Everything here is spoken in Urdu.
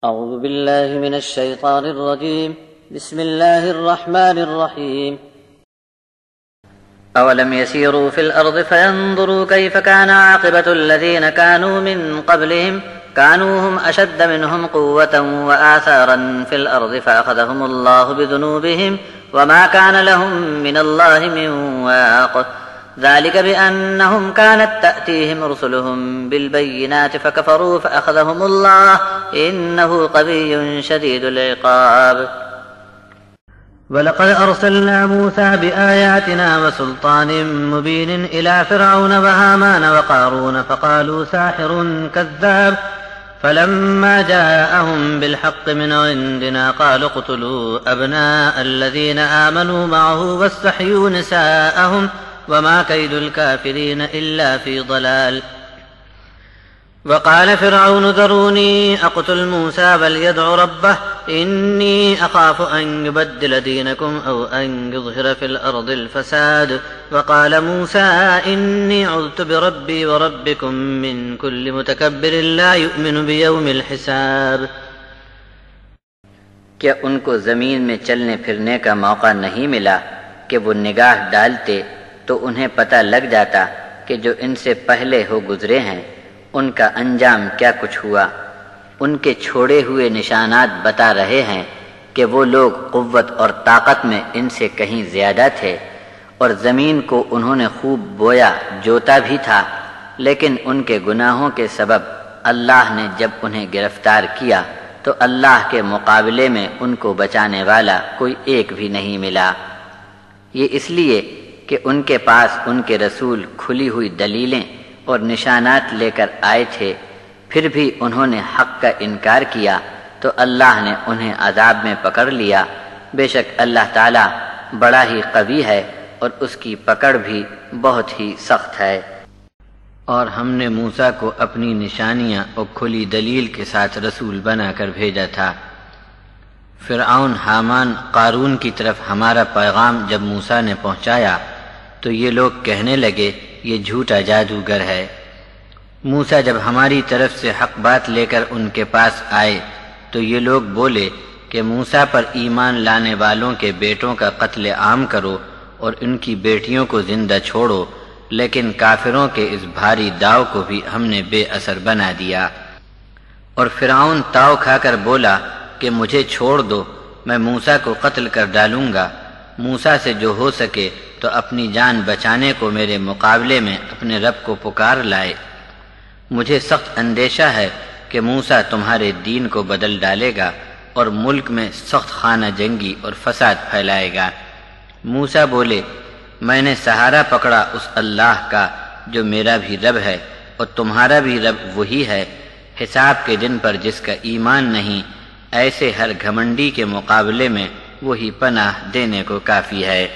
أعوذ بالله من الشيطان الرجيم بسم الله الرحمن الرحيم أولم يسيروا في الأرض فينظروا كيف كان عاقبة الذين كانوا من قبلهم كانوا هم أشد منهم قوة وآثارا في الأرض فأخذهم الله بذنوبهم وما كان لهم من الله من واق ذلك بأنهم كانت تأتيهم رسلهم بالبينات فكفروا فأخذهم الله إنه قوي شديد العقاب ولقد أرسلنا موسى بآياتنا وسلطان مبين إلى فرعون وهامان وقارون فقالوا ساحر كذاب فلما جاءهم بالحق من عندنا قالوا اقتلوا أبناء الذين آمنوا معه واستحيوا نساءهم وما كيد الكافرين إلا في ضلال وقال فرعون ذروني أقتل موسى بل يدع ربه إني أخاف أن يبدل دينكم أو أن يظهر في الأرض الفساد وقال موسى إني عذت بربي وربكم من كل متكبر لا يؤمن بيوم الحساب کیا ان کو زمین میں چلنے پھرنے کا موقع نہیں ملا کہ وہ نگاہ ڈالتے تو انہیں پتہ لگ جاتا کہ جو ان سے پہلے ہو گزرے ہیں ان کا انجام کیا کچھ ہوا۔ ان کے چھوڑے ہوئے نشانات بتا رہے ہیں کہ وہ لوگ قوت اور طاقت میں ان سے کہیں زیادہ تھے اور زمین کو انہوں نے خوب بویا جوتا بھی تھا، لیکن ان کے گناہوں کے سبب اللہ نے جب انہیں گرفتار کیا تو اللہ کے مقابلے میں ان کو بچانے والا کوئی ایک بھی نہیں ملا۔ یہ اس لیے کہ ان کے پاس ان کے رسول کھلی ہوئی دلیلیں اور نشانات لے کر آئے تھے، پھر بھی انہوں نے حق کا انکار کیا تو اللہ نے انہیں عذاب میں پکڑ لیا۔ بے شک اللہ تعالی بڑا ہی قوی ہے اور اس کی پکڑ بھی بہت ہی سخت ہے۔ اور ہم نے موسیٰ کو اپنی نشانیاں اور کھلی دلیل کے ساتھ رسول بنا کر بھیجا تھا۔ فرعون، حامان، قارون کی طرف ہمارا پیغام جب موسیٰ نے پہنچایا تو یہ لوگ کہنے لگے یہ جھوٹا جادوگر ہے۔ موسیٰ جب ہماری طرف سے حق بات لے کر ان کے پاس آئے تو یہ لوگ بولے کہ موسیٰ پر ایمان لانے والوں کے بیٹوں کا قتل عام کرو اور ان کی بیٹیوں کو زندہ چھوڑو، لیکن کافروں کے اس بھاری داؤ کو بھی ہم نے بے اثر بنا دیا۔ اور فرعون تاؤ کھا کر بولا کہ مجھے چھوڑ دو، میں موسیٰ کو قتل کر ڈالوں گا۔ موسیٰ سے جو ہو سکے تو اپنی جان بچانے کو میرے مقابلے میں اپنے رب کو پکار لائے۔ مجھے سخت اندیشہ ہے کہ موسیٰ تمہارے دین کو بدل ڈالے گا اور ملک میں سخت خانہ جنگی اور فساد پھیلائے گا۔ موسیٰ بولے میں نے سہارا پکڑا اس اللہ کا جو میرا بھی رب ہے اور تمہارا بھی رب وہی ہے۔ حساب کے دن پر جس کا ایمان نہیں، ایسے ہر گھمنڈی کے مقابلے میں وہی پناہ دینے کو کافی ہے۔